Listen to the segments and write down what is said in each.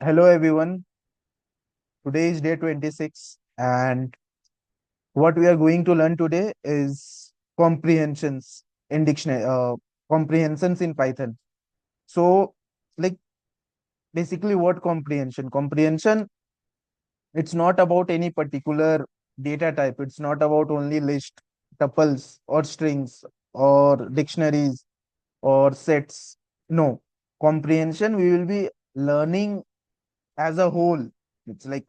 Hello everyone. Today is day 26 and what we are going to learn today is comprehensions in dictionary comprehensions in Python. So like basically what comprehension? Comprehension, it's not about any particular data type. It's not about only list, tuples or strings or dictionaries or sets. No. Comprehension we will be learning as a whole. It's like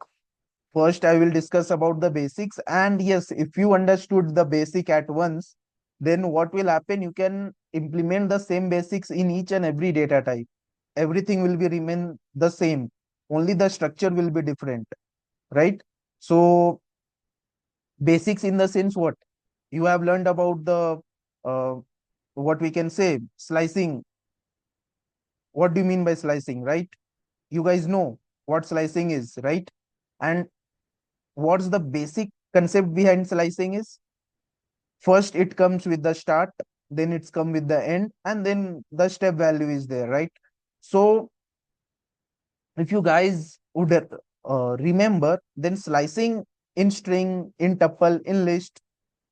first, I will discuss about the basics. And yes, if you understood the basic at once, then what will happen? You can implement the same basics in each and every data type. Everything will be remain the same. Only the structure will be different, right? So basics in the sense what? You have learned about the uh, what we can say slicing. What do you mean by slicing, right? You guys know what slicing is, right? And what's the basic concept behind slicing is? First it comes with the start, then it's come with the end, and then the step value is there, right? So if you guys would remember, then slicing in string, in tuple, in list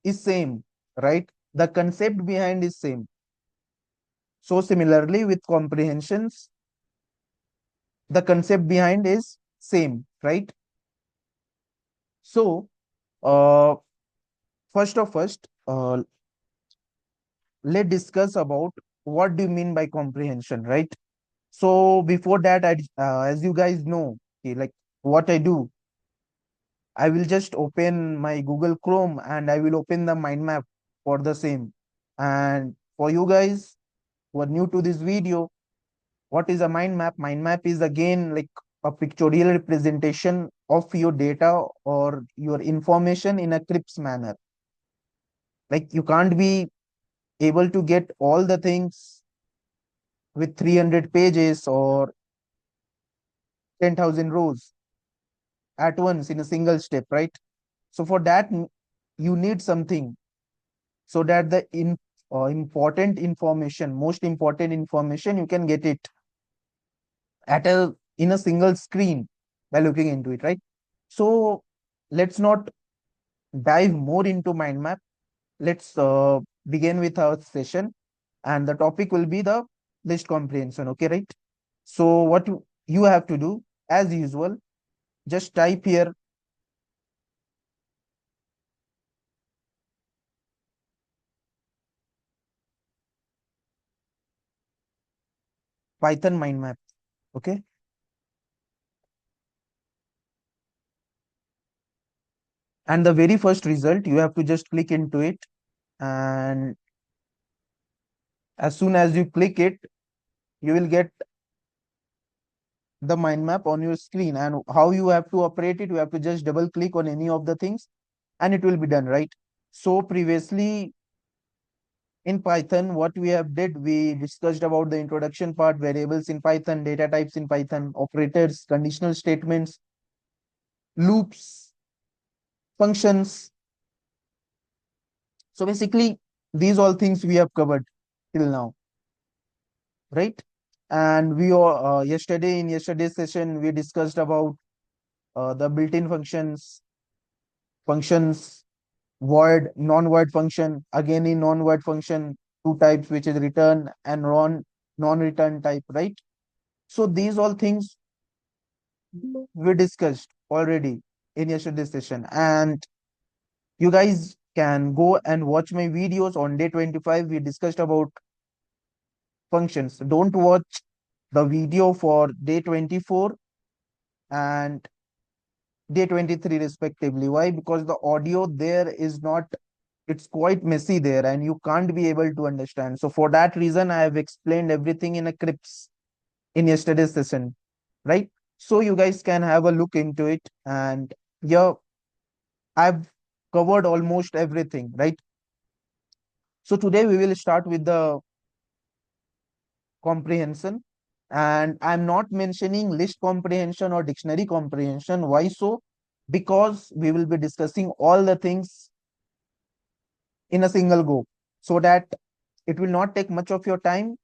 is same, right? The concept behind is same. So similarly with comprehensions, the concept behind is same, right? So uh, first, let's discuss about what do you mean by comprehension, right? So before that, as you guys know, okay, like what I do, I will just open my Google Chrome and I will open the mind map for the same. And for you guys who are new to this video, what is a mind map? Mind map is again like a pictorial representation of your data or your information in a crisp manner. Like you can't be able to get all the things with 300 pages or 10,000 rows at once in a single step, right? So for that, you need something so that the important information, most important information, you can get it at a in a single screen by looking into it, right? So let's not dive more into mind map. Let's begin with our session, and the topic will be the list comprehension. Okay, right? So what you have to do, as usual, just type here Python mind map. Okay, and the very first result you have to just click into it, and as soon as you click it, you will get the mind map on your screen. And how you have to operate it, you have to just double click on any of the things and it will be done, right? So previously in Python, what we have did, we discussed about the introduction part, variables in Python, data types in Python, operators, conditional statements, loops, functions. So basically these all things we have covered till now, right? And we all yesterday in yesterday's session we discussed about the built-in functions, void, non-void function. Again, in non-void function, two types, which is return and non-return type, right? So these all things we discussed already in yesterday's session, and you guys can go and watch my videos on day 25. We discussed about functions. Don't watch the video for day 24 and day 23 respectively. Why? Because the audio there is not, it's quite messy there and you can't be able to understand. So for that reason, I have explained everything in a clips in yesterday's session, right? So you guys can have a look into it. And yeah, I've covered almost everything, right? So today we will start with the comprehension, and I'm not mentioning list comprehension or dictionary comprehension. Why so? Because we will be discussing all the things in a single go, so that it will not take much of your time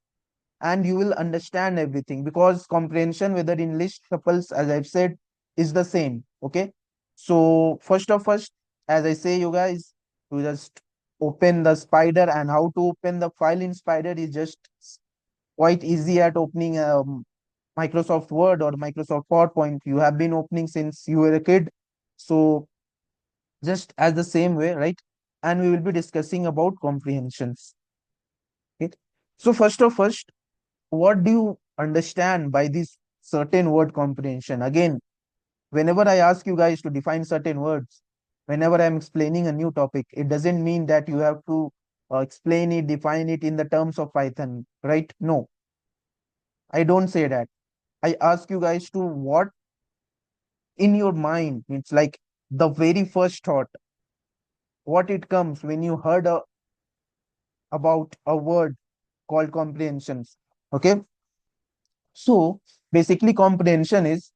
and you will understand everything, because comprehension, whether English couples, as I've said, is the same. Okay. So first, as I say, you guys, you just open the Spider, and how to open the file in Spider is just quite easy at opening Microsoft Word or Microsoft PowerPoint. You have been opening since you were a kid. So just as the same way, right? And we will be discussing about comprehensions. Okay. So first, what do you understand by this certain word comprehension? Again, whenever I ask you guys to define certain words, whenever I'm explaining a new topic, it doesn't mean that you have to explain it, define it in the terms of Python, right? No, I don't say that. I ask you guys to what in your mind, it's like the very first thought, what it comes when you heard about a word called comprehensions. Okay. So basically, comprehension is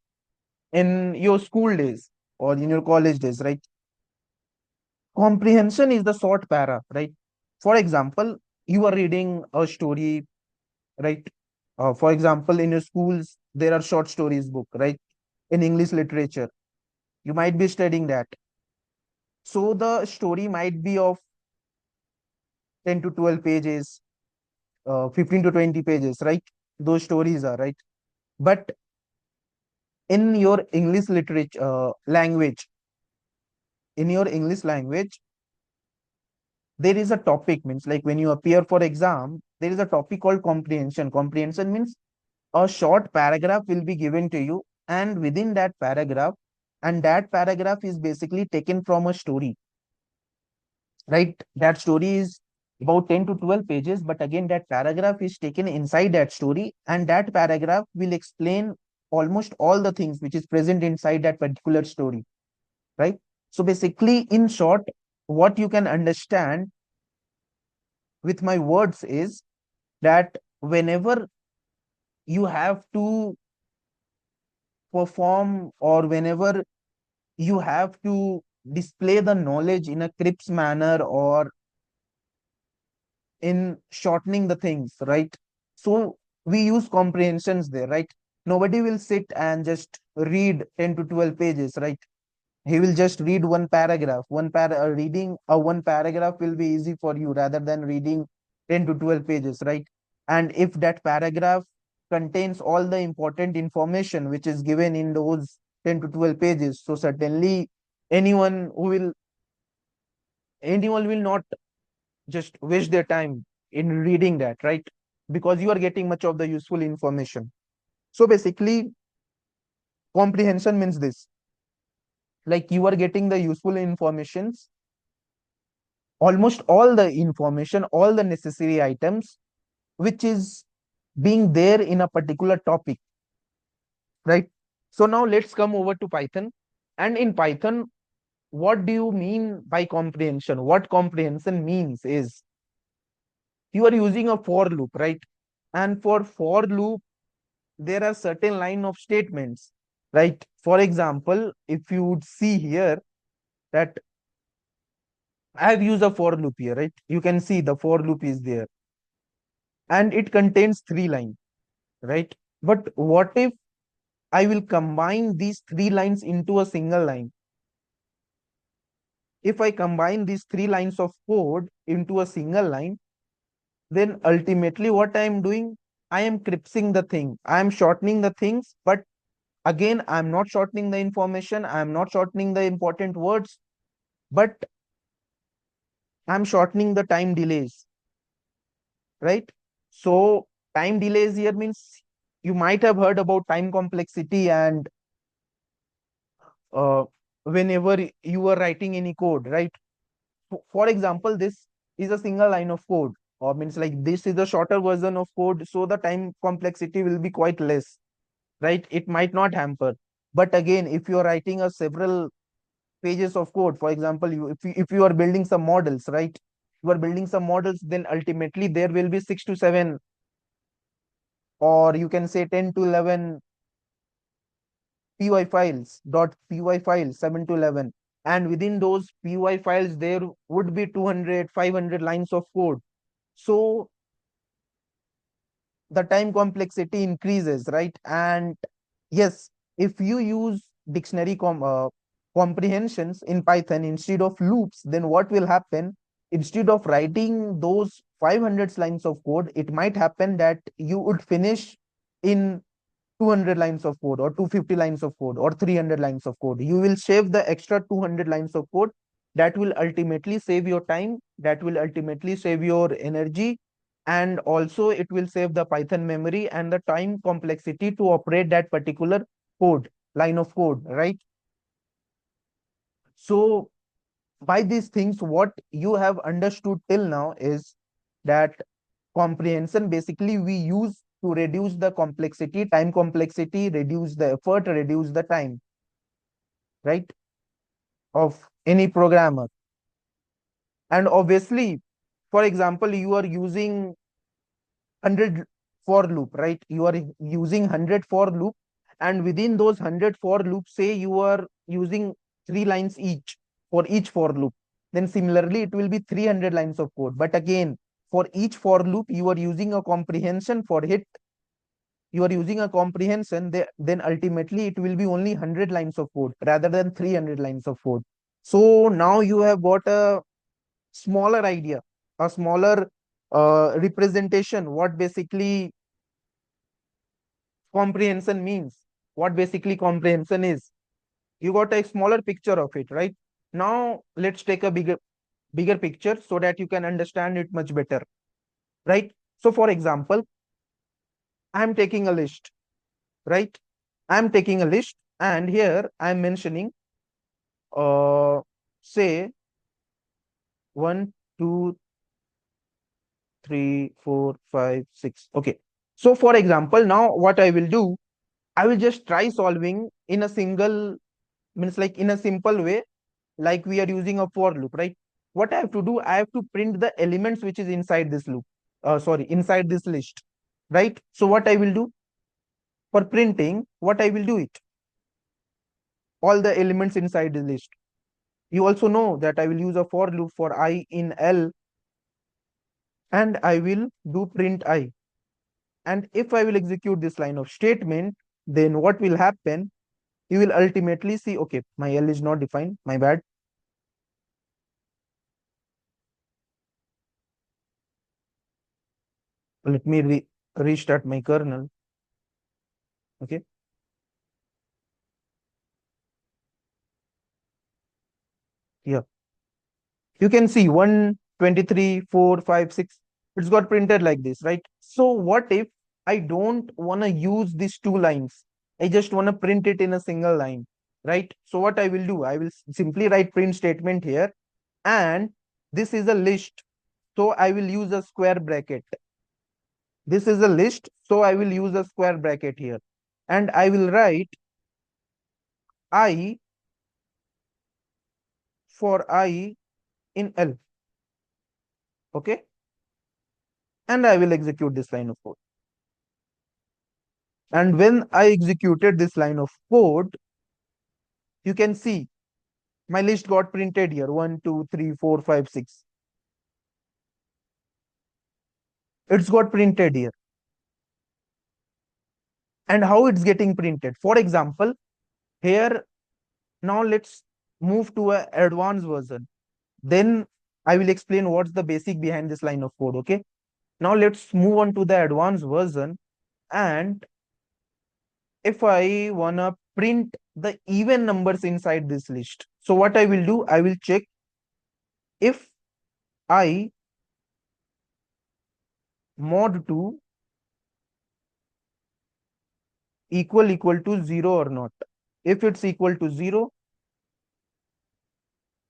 in your school days or in your college days, right? Comprehension is the short para, right? For example, you are reading a story, right? For example, in your schools, there are short stories book, right? In English literature, you might be studying that. So the story might be of 10 to 12 pages, 15 to 20 pages, right? Those stories are, right? But in your English literature language, in your English language, there is a topic, means like when you appear for exam, there is a topic called comprehension. Comprehension means a short paragraph will be given to you, and within that paragraph, and that paragraph is basically taken from a story, right? That story is about 10 to 12 pages, but again that paragraph is taken inside that story, and that paragraph will explain almost all the things which is present inside that particular story, right? So basically, in short, what you can understand with my words is that whenever you have to perform, or whenever you have to display the knowledge in a crisp manner, or in shortening the things, right? So we use comprehensions there, right? Nobody will sit and just read 10 to 12 pages, right? He will just read one paragraph. Reading a one paragraph will be easy for you rather than reading 10 to 12 pages, right? And if that paragraph contains all the important information which is given in those 10 to 12 pages, so certainly anyone who will anyone will not just waste their time in reading that, right? Because you are getting much of the useful information. So basically, comprehension means this, like you are getting the useful informations, almost all the information, all the necessary items which is being there in a particular topic, right? So now let's come over to Python. And in Python, what do you mean by comprehension? What comprehension means is you are using a for loop, right? And for loop, there are certain line of statements, right? For example, if you would see here that I have used a for loop here, right? You can see the for loop is there, and it contains three lines, right? But what if I will combine these three lines into a single line? If I combine these three lines of code into a single line, then ultimately what I am doing, I am crisping the thing. I am shortening the things, but again, I'm not shortening the information. I'm not shortening the important words, but I'm shortening the time delays, right? So time delays here means you might have heard about time complexity, and uh, whenever you are writing any code, right? For example, this is a single line of code, or means like this is a shorter version of code, so the time complexity will be quite less, right? It might not hamper. But again, if you are writing a several pages of code, for example, if you are building some models, right? You are building some models, then ultimately there will be 6 to 7, or you can say 10 to 11 py files, .py files, 7 to 11, and within those py files there would be 200, 500 lines of code. So the time complexity increases, right? And yes, if you use comprehensions in Python instead of loops, then what will happen? Instead of writing those 500 lines of code, it might happen that you would finish in 200 lines of code or 250 lines of code or 300 lines of code. You will save the extra 200 lines of code. That will ultimately save your time, that will ultimately save your energy, and also it will save the Python memory and the time complexity to operate that particular code, line of code, right? So by these things, what you have understood till now is that comprehension basically we use to reduce the complexity, time complexity, reduce the effort, reduce the time, right, of any programmer. And obviously, for example, you are using 100 for loop, right? You are using 100 for loop, and within those 100 for loops, say you are using 3 lines each for each for loop, then similarly it will be 300 lines of code. But again, for each for loop you are using a comprehension for it, you are using a comprehension, then ultimately it will be only 100 lines of code rather than 300 lines of code. So now you have got a smaller idea, a smaller representation, what basically comprehension means, what basically comprehension is. You got a smaller picture of it, right? Now let's take a bigger picture so that you can understand it much better, right? So for example, I'm taking a list, right? I'm taking a list, and here I'm mentioning uh say 1 2 3 4 5 6. Okay, so for example, now what I will do, I will just try solving in a single, means like in a simple way, like we are using a for loop, right? What I have to do, I have to print the elements which is inside this loop, sorry, inside this list, right? So what I will do for printing, what I will do it, all the elements inside the list. You also know that I will use a for loop for I in L, and I will do print I. And if I will execute this line of statement, then what will happen? You will ultimately see, okay, my L is not defined, my bad. Let me restart my kernel. Okay, yeah. You can see 123 4 5 6. It's got printed like this, right? So what if I don't want to use these 2 lines? I just want to print it in a single line, right? So what I will do, I will simply write print statement here, and this is a list, so I will use a square bracket. This is a list, so I will use a square bracket here, and I will write I for I in L. Okay, and I will execute this line of code. And when I executed this line of code, you can see my list got printed here 1 2 3 4 5 6. It's got printed here. And how it's getting printed? For example, here, now let's move to a advanced version. Then I will explain what's the basic behind this line of code. Okay. Now let's move on to the advanced version. And if I wanna print the even numbers inside this list, so what I will do, I will check if I mod 2 equal to 0 or not. If it's equal to 0,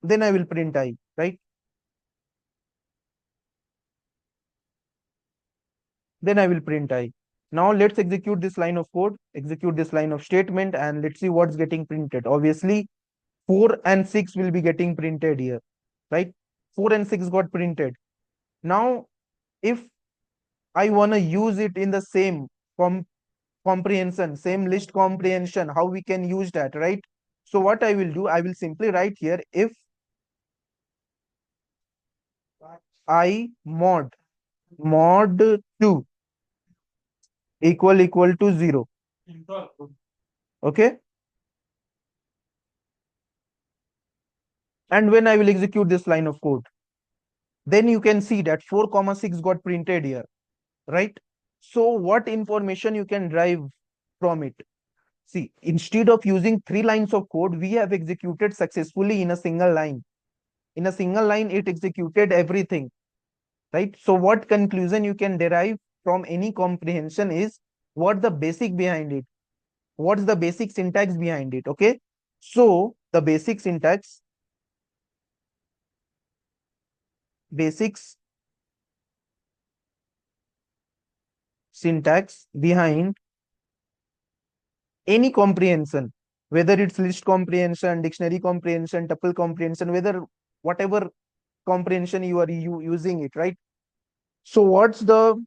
then I will print I, right? Then I will print I. Now let's execute this line of code, execute this line of statement, and let's see what's getting printed. Obviously, 4 and 6 will be getting printed here, right? 4 and 6 got printed. Now, if I want to use it in the same com comprehension, same list comprehension, how we can use that, right? So what I will do, I will simply write here if I mod 2, equal to 0. Okay. And when I will execute this line of code, then you can see that 4 comma 6 got printed here, right? So what information you can derive from it? See, instead of using 3 lines of code, we have executed successfully in a single line. In a single line, it executed everything, right? So what conclusion you can derive from any comprehension is what the basic behind it, what's the basic syntax behind it. Okay, so the basics syntax behind any comprehension, whether it's list comprehension, dictionary comprehension, tuple comprehension, whether whatever comprehension you are using it, right? So what's the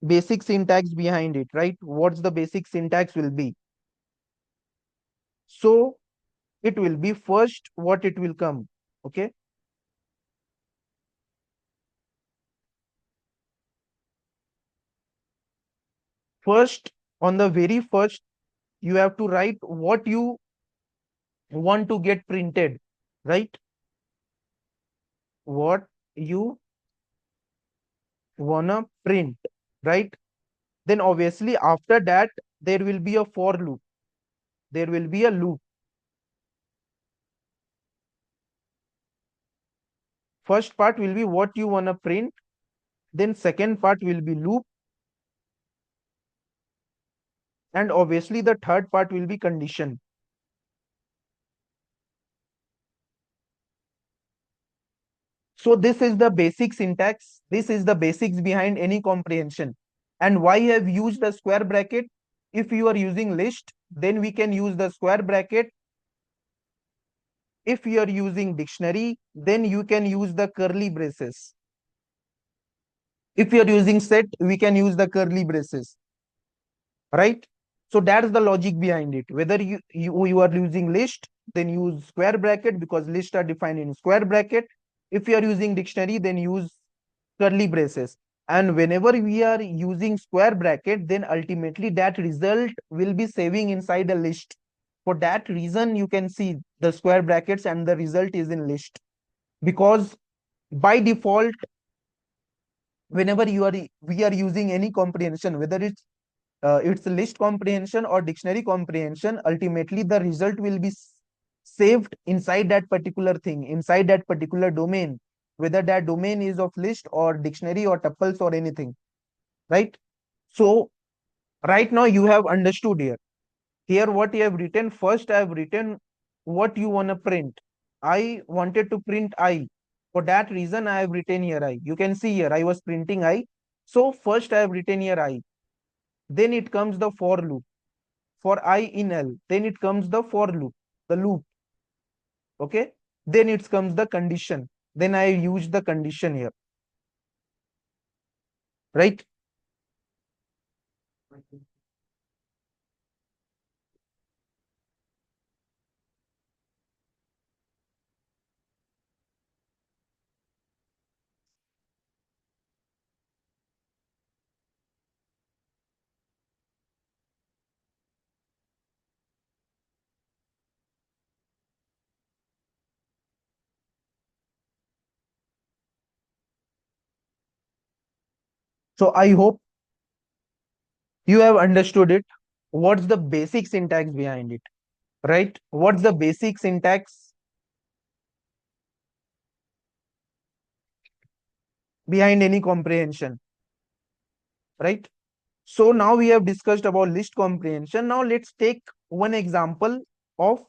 basic syntax behind it, right? What's the basic syntax will be? So it will be first what it will come. Okay, first, on the very first, you have to write what you want to get printed, right? What you wanna print, right? Then obviously after that there will be a for loop, there will be a loop. First part will be what you wanna print, then second part will be loop, and obviously the third part will be condition. So this is the basic syntax, this is the basics behind any comprehension. And why have used the square bracket? If you are using list, then we can use the square bracket. If you are using dictionary, then you can use the curly braces. If you are using set, we can use the curly braces, right? So that's the logic behind it. Whether you are using list, then use square bracket because lists are defined in square bracket. If you are using dictionary, then use curly braces. And whenever we are using square bracket, then ultimately that result will be saving inside a list. For that reason, you can see the square brackets and the result is in list. Because by default, whenever we are using any comprehension, whether it's list comprehension or dictionary comprehension, ultimately the result will be saved inside that particular thing, inside that particular domain, whether that domain is of list or dictionary or tuples or anything, right? So right now you have understood here. Here what you have written, first I have written what you want to print. I wanted to print I. For that reason I have written here I. You can see here I was printing I. So first I have written here I. Then it comes the for loop. For I in L. Then it comes the for loop. The loop. Okay. Then it comes the condition. Then I use the condition here. Right. So I hope you have understood it. What's the basic syntax behind it? Right. What's the basic syntax behind any comprehension? Right. So now we have discussed about list comprehension. Now let's take one example of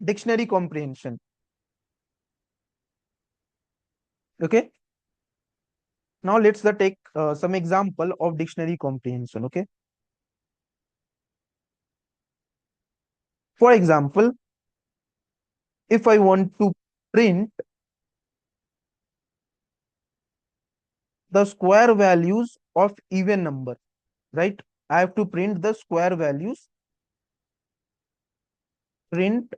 dictionary comprehension. Okay. Now let's take some example of dictionary comprehension. Okay. For example, if I want to print the square values of even number, right? I have to print the square values, print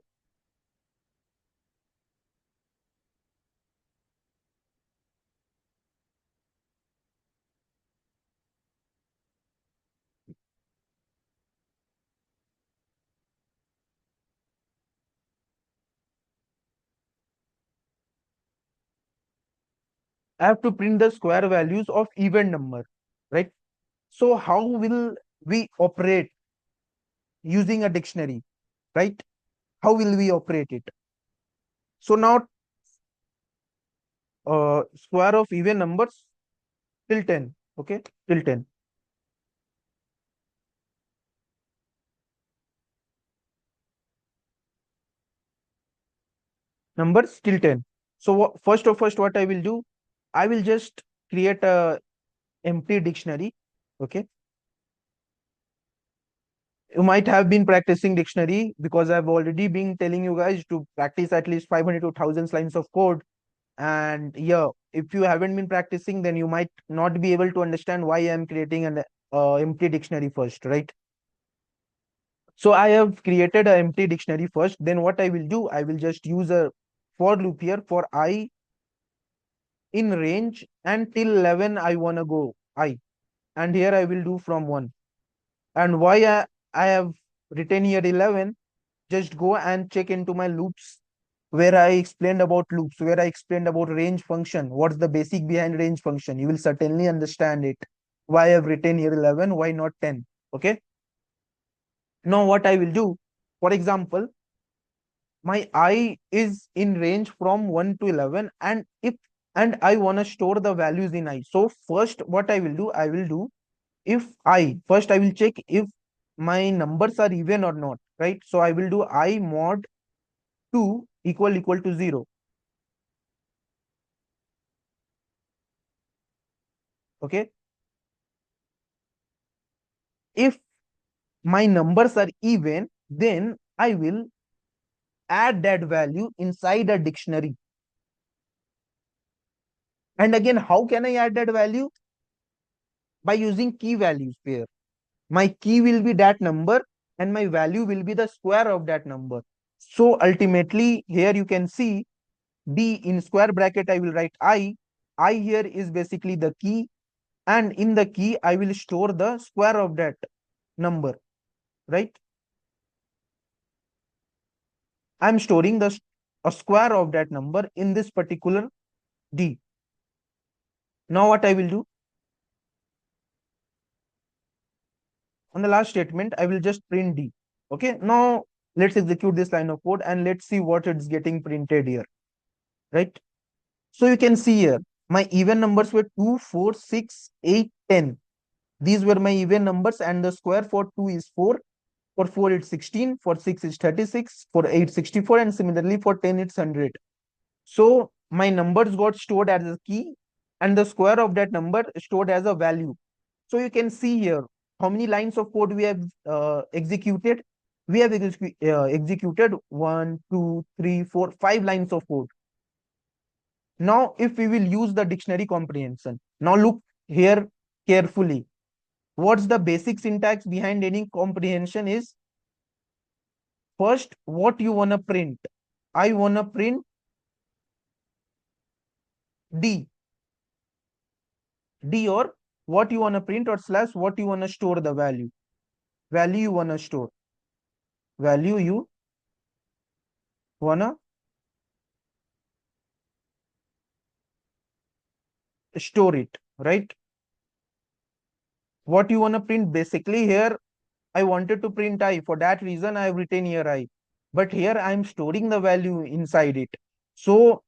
I have to print the square values of even number, right? So how will we operate using a dictionary, right? How will we operate it? So now square of even numbers till 10, okay, till 10 numbers till 10. So first what I will do, I will just create a empty dictionary, okay. You might have been practicing dictionary because I've already been telling you guys to practice at least 500 to 1000 lines of code. And yeah, if you haven't been practicing, then you might not be able to understand why I'm creating an empty dictionary first, right? So I have created an empty dictionary first. Then what I will do, I will just use a for loop here for I in range, and till 11 I want to go I, and here I will do from 1. And why I have written here 11, just go and check into my loops where I explained about loops, where I explained about range function, what's the basic behind range function. You will certainly understand it. Why I've written here 11, why not 10? Okay. Now what I will do, for example, my I is in range from 1 to 11, and if and I want to store the values in I. So first what I will do, I will do if I first I will check if my numbers are even or not, right? So I will do I mod 2 equal to 0. Okay. If my numbers are even, then I will add that value inside a dictionary. And again, how can I add that value? By using key values pair. My key will be that number and my value will be the square of that number. So ultimately, here you can see D in square bracket, I will write I. I here is basically the key, and in the key, I will store the square of that number, right? I'm storing the a square of that number in this particular D. Now what I will do, on the last statement, I will just print D. Okay, now let's execute this line of code and let's see what it's getting printed here, right? So you can see here, my even numbers were 2, 4, 6, 8, 10. These were my even numbers, and the square for 2 is 4, for 4 it's 16, for 6 is 36, for 8 64, and similarly for 10 it's 100. So my numbers got stored as a key, and the square of that number stored as a value. So you can see here how many lines of code we have executed. We have executed 1, 2, 3, 4, 5 lines of code. Now, if we will use the dictionary comprehension, now look here carefully. What's the basic syntax behind any comprehension is, first, what you want to print. I want to print D. D, or what you want to print, or slash what you want to store the value. Value you want to store. Value you want to store it, right? What you want to print, basically here, I wanted to print I. For that reason, I have written here I. But here I am storing the value inside it. So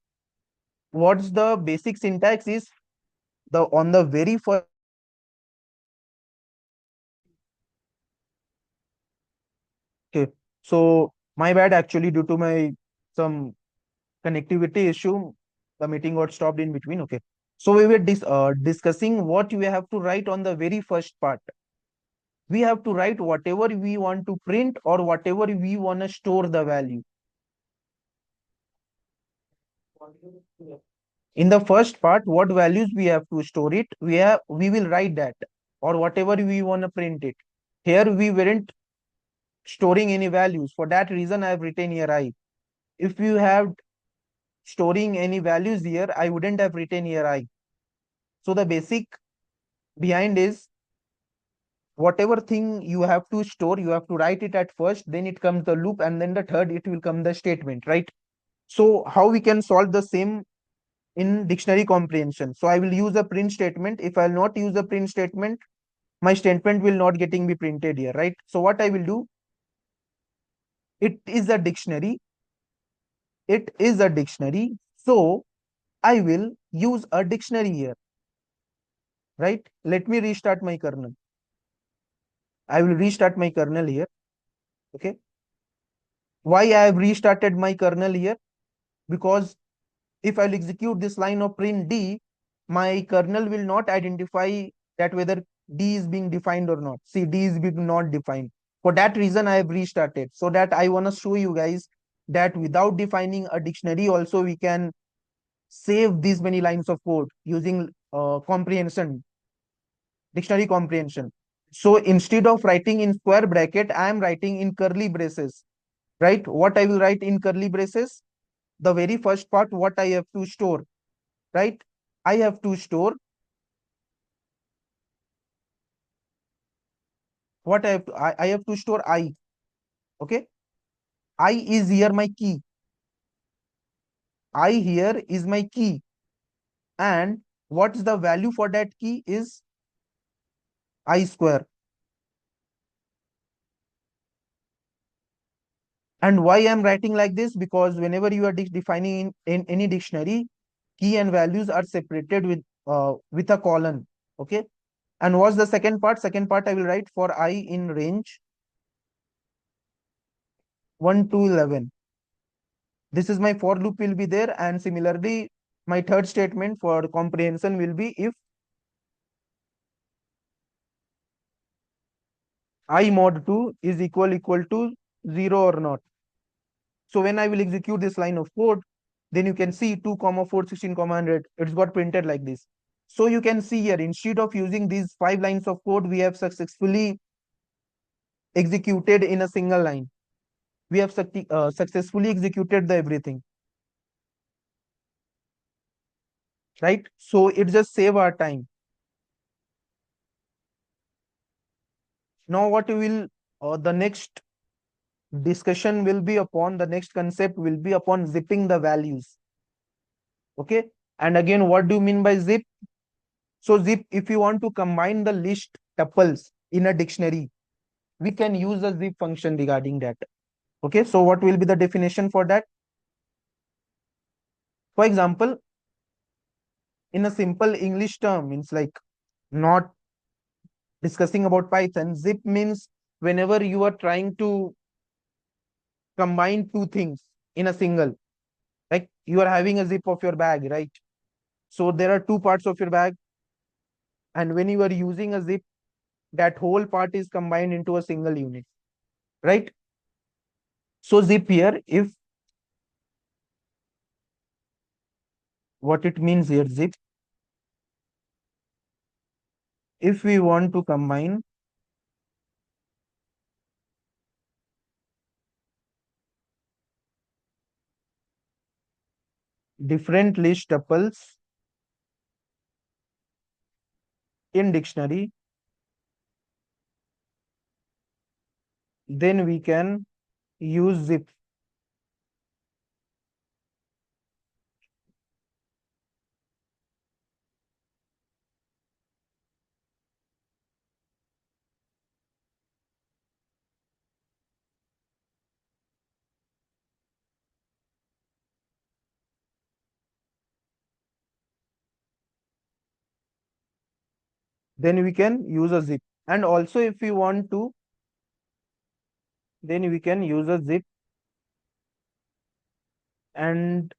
what's the basic syntax is, the on the very first. Okay, so my bad, actually, due to my some connectivity issue, the meeting got stopped in between. Okay, so we were discussing what we have to write on the very first part. We have to write whatever we want to print or whatever we want to store the value. In the first part, what values we have to store it, we will write that, or whatever we want to print it. Here we weren't storing any values. For that reason, I have written here I. If you have storing any values here, I wouldn't have written here I. So the basic behind is, whatever thing you have to store, you have to write it at first, then it comes the loop, and then the third, it will come the statement, right? So how we can solve the same in dictionary comprehension. So I will use a print statement. If I'll not use a print statement, my statement will not getting be printed here, right? So what I will do, it is a dictionary. It is a dictionary. So I will use a dictionary here, right? Let me restart my kernel. I will restart my kernel here. Okay. Why I have restarted my kernel here? Because if I'll execute this line of print D, my kernel will not identify that whether D is being defined or not. See, D is being not defined. For that reason, I have restarted. So that I want to show you guys that without defining a dictionary, also we can save these many lines of code using comprehension, dictionary comprehension. So instead of writing in square bracket, I am writing in curly braces, right? What I will write in curly braces? The very first part, what I have to store, right? I have to store what I have to, I have to store I. Okay. I is here my key. I here is my key. And what's the value for that key is I square. And why I'm writing like this? Because whenever you are defining in any dictionary, key and values are separated with a colon. Okay. And what's the second part? Second part I will write for I in range 1 to 11. This is my for loop will be there. And similarly, my third statement for comprehension will be if I mod 2 is equal to 0 or not. So when I will execute this line of code, then you can see 2 comma 4 16 comma 100, it's got printed like this. So you can see here, instead of using these 5 lines of code, we have successfully executed in a single line. We have successfully executed the everything, right? So it just save our time. Now what we will, the next discussion will be upon, the next concept will be upon zipping the values. Okay. And again, what do you mean by zip? So zip, if you want to combine the list tuples in a dictionary, we can use the zip function regarding that. Okay. So what will be the definition for that? For example, in a simple English term, means like not discussing about Python, zip means whenever you are trying to combine two things in a single, like you are having a zip of your bag, right? So there are two parts of your bag, and when you are using a zip, that whole part is combined into a single unit, right? So zip here, if what it means here, zip, if we want to combine different list tuples in dictionary, then we can use zip. Then we can use a zip. And also if we want to, then we can use a zip. And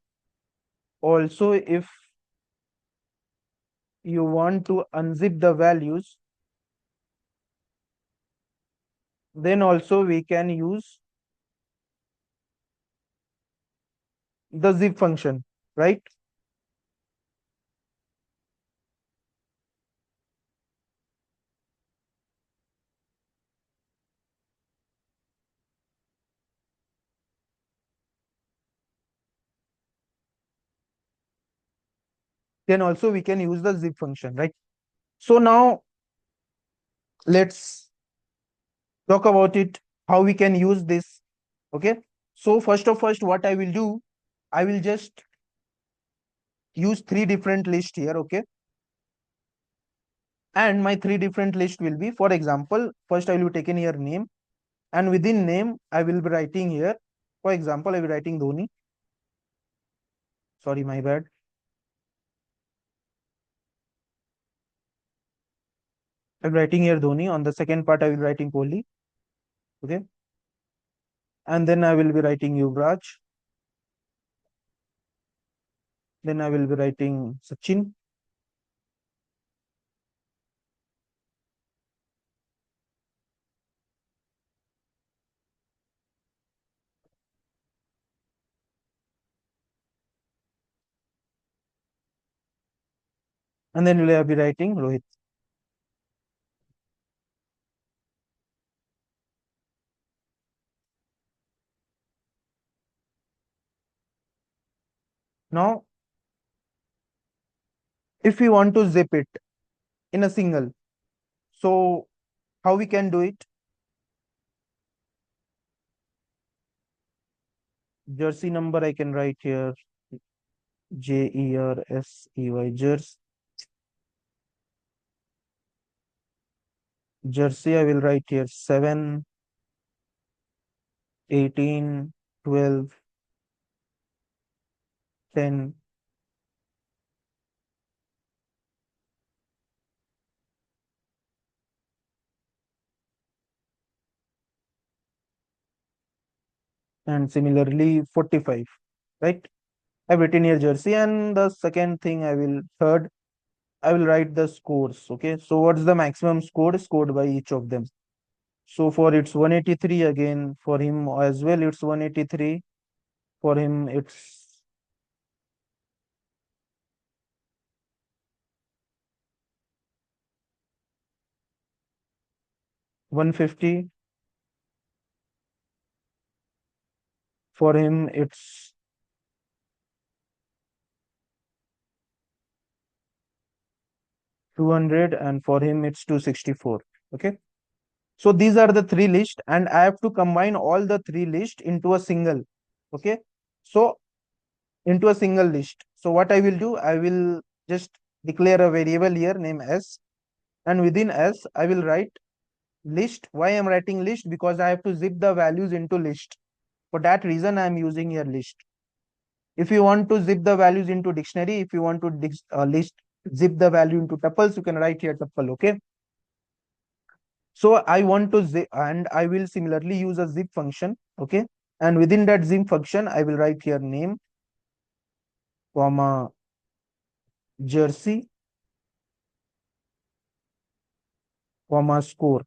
also if you want to unzip the values, then also we can use the zip function, right? Then also we can use the zip function, right? So now let's talk about it, how we can use this. Okay. So first, what I will do, I will just use three different lists here, okay? And my three different list will be, for example, first I will be taking here name, and within name I will be writing here, for example, I will be writing Dhoni. Sorry, my bad. I'm writing here Dhoni. On the second part, I will be writing Kohli. Okay. And then I will be writing Yuvraj. Then I will be writing Sachin. And then will I be writing Rohit. Now, if we want to zip it in a single, so how we can do it? Jersey number I can write here Jersey. Jersey I will write here 7, 18, 12, 10. And similarly 45, right? I've written here Jersey, and the second thing third, I will write the scores. Okay, so what's the maximum score scored by each of them? So for it's 183 again, for him as well, it's 183. For him, it's 150. For him, it's 200, and for him, it's 264. Okay. So these are the three lists, and I have to combine all the three lists into a single. Okay. So into a single list. So what I will do, I will just declare a variable here named S, and within S, I will write list. Why I'm writing list? Because I have to zip the values into list. For that reason, I'm using here list. If you want to zip the values into dictionary, if you want to list zip the value into tuples, you can write here tuple. Okay. So I want to zip, and I will similarly use a zip function. Okay. And within that zip function, I will write here name, comma, jersey, comma, score.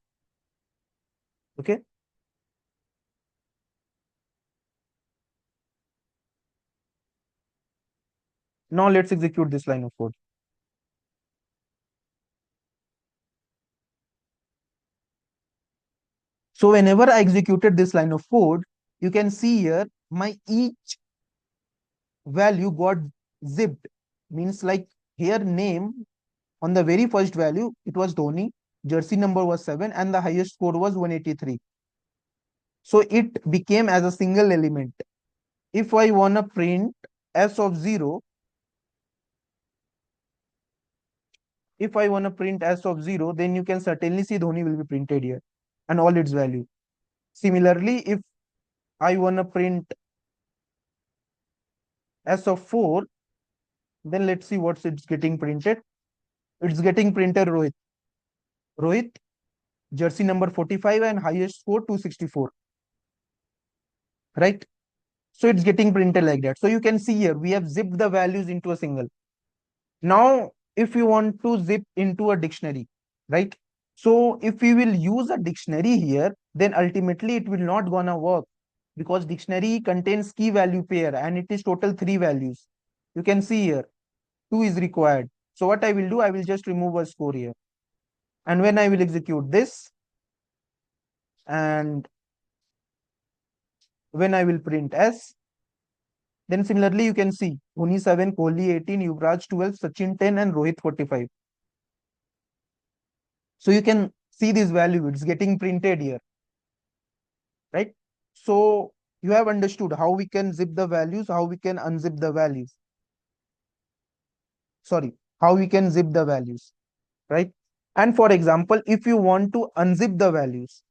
Okay. Now let's execute this line of code. So whenever I executed this line of code, you can see here my each value got zipped. Means like here name, on the very first value, it was Dhoni, jersey number was 7, and the highest score was 183. So it became as a single element. If I want to print S of 0, if I want to print S of 0, then you can certainly see Dhoni will be printed here and all its value. Similarly, if I want to print S of 4, then let's see what's it's getting printed. It's getting printed Rohit. Rohit, jersey number 45 and highest score 264, right? So it's getting printed like that. So you can see here, we have zipped the values into a single. Now, if you want to zip into a dictionary, right? So if we will use a dictionary here, then ultimately it will not gonna work, because dictionary contains key value pair and it is total three values. You can see here, two is required. So what I will do, I will just remove a score here. And when I will execute this, and when I will print S, then similarly you can see Dhoni 7, Kohli 18, Yuvraj 12, Sachin 10, and Rohit 45. So you can see this value, it's getting printed here, right? So you have understood how we can zip the values, how we can unzip the values. sorry, how we can zip the values, right? And for example, if you want to unzip the values,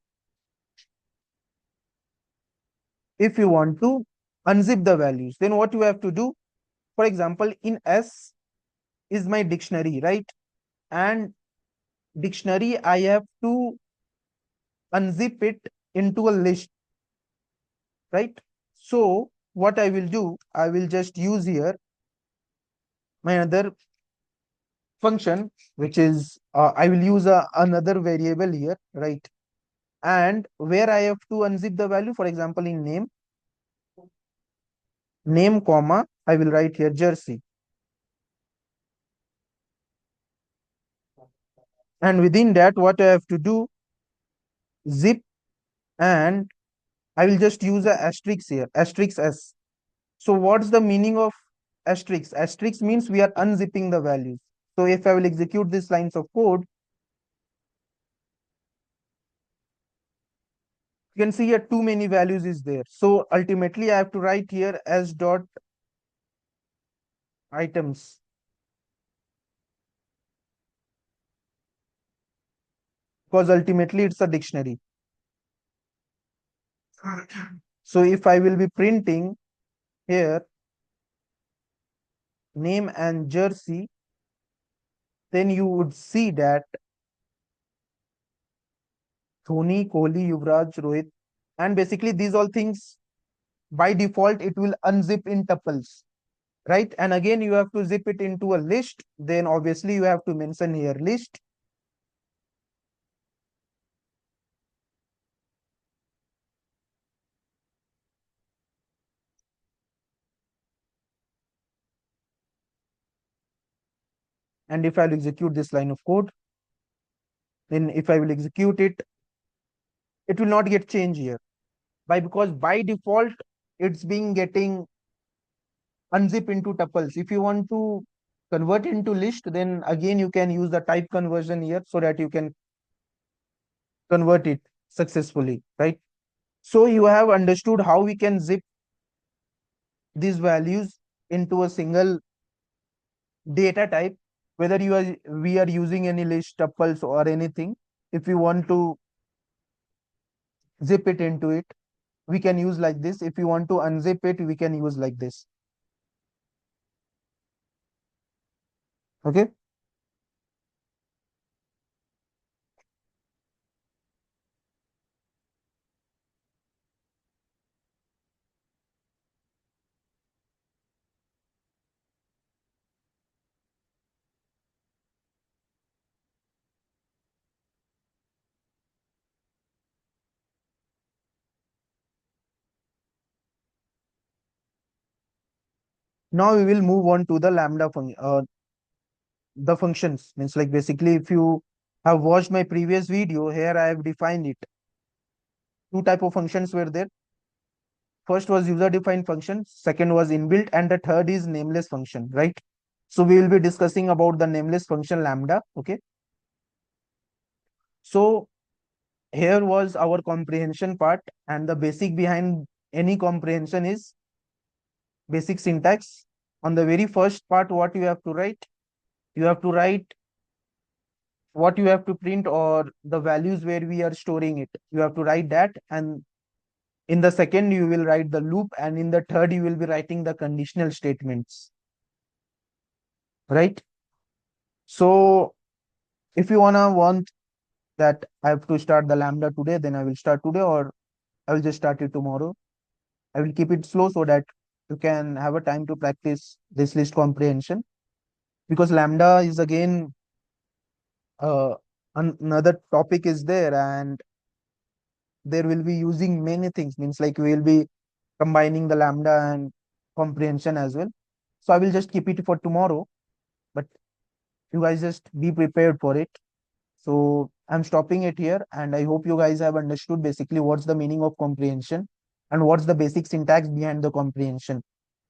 if you want to unzip the values, then what you have to do, for example, in S is my dictionary, right? And dictionary, I have to unzip it into a list, right? So what I will do, I will just use here my other function, which is I will use another variable here, right? And where I have to unzip the value, for example, in name comma, I will write here jersey. And within that, what I have to do, zip, and I will just use a asterisk here, asterisk s. So what's the meaning of asterisk? Asterisk means we are unzipping the values. So if I will execute these lines of code, you can see here too many values is there. So ultimately I have to write here as dot items, because ultimately it's a dictionary. So if I will be printing here name and jersey, then you would see that Dhoni, Kohli, Yuvraj, Rohit, and basically these all things by default it will unzip in tuples, right? And again you have to zip it into a list. Then obviously you have to mention here list. And if I'll execute this line of code, then if I will execute it, it will not get changed here. Why? Because by default it's being getting unzip into tuples. If you want to convert into list, then again you can use the type conversion here so that you can convert it successfully, right? So you have understood how we can zip these values into a single data type, whether we are using any list tuples or anything. If we want to zip it into it, we can use like this. If you want to unzip it, we can use like this. Okay. Now we will move on to the lambda function. The functions means, like, basically if you have watched my previous video, here I have defined it. Two type of functions were there. First was user defined function, second was inbuilt, and the third is nameless function, right? So we will be discussing about the nameless function lambda. Okay. So here was our comprehension part, and the basic behind any comprehension is basic syntax. On the very first part, what you have to write, you have to write what you have to print, or the values where we are storing it, you have to write that. And in the second you will write the loop, and in the third you will be writing the conditional statements, right? So if you want that I have to start the lambda today, then I will start today, or I will just start it tomorrow. I will keep it slow so that you can have a time to practice this list comprehension, because lambda is again uh, another topic is there, and there will be using many things, means like we will be combining the lambda and comprehension as well. So I will just keep it for tomorrow, but you guys just be prepared for it. So I'm stopping it here, and I hope you guys have understood basically what's the meaning of comprehension and what's the basic syntax behind the comprehension.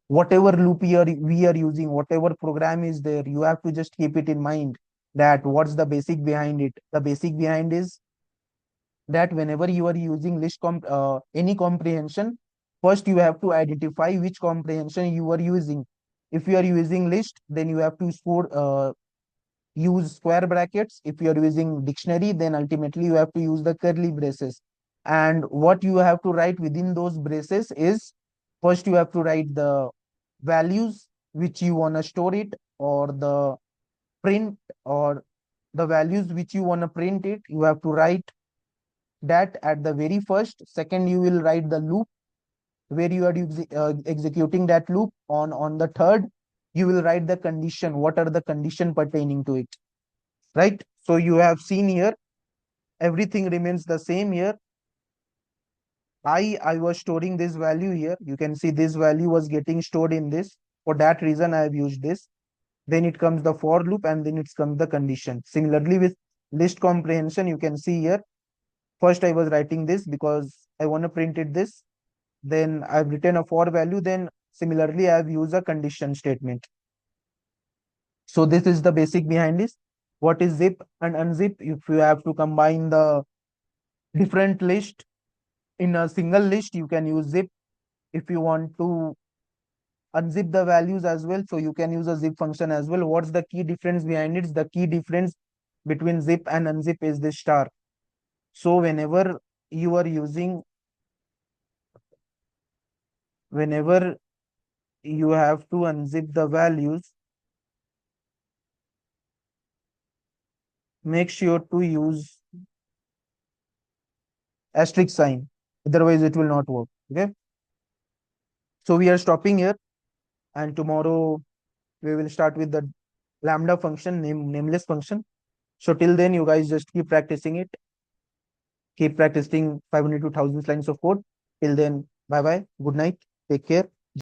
Whatever loop we are using, whatever program is there, you have to just keep it in mind that what's the basic behind it. The basic behind is that whenever you are using any comprehension, first you have to identify which comprehension you are using. If you are using list, then you have to use square brackets. If you are using dictionary, then ultimately you have to use the curly braces. And what you have to write within those braces is, first you have to write the values which you want to store it, or the print, or the values which you want to print it. You have to write that at the very first. Second, you will write the loop where you are executing that loop. On the third, you will write the condition, what are the condition pertaining to it, right? So you have seen here, everything remains the same here. I was storing this value here. You can see this value was getting stored in this. For that reason, I have used this. Then it comes the for loop, and then it comes the condition. Similarly, with list comprehension, you can see here, first I was writing this because I want to print it this. Then I've written a for value. Then similarly, I've used a condition statement. So this is the basic behind this. What is zip and unzip? If you have to combine the different list in a single list, you can use zip. If you want to unzip the values as well, so you can use a zip function as well. What's the key difference behind it? The key difference between zip and unzip is the star. So you are using whenever you have to unzip the values, make sure to use asterisk sign, otherwise it will not work. Okay, so we are stopping here, and tomorrow we will start with the lambda function, nameless function. So till then, you guys just keep practicing it. Keep practicing 500 to 1000 lines of code. Till then, bye bye. Good night. Take care.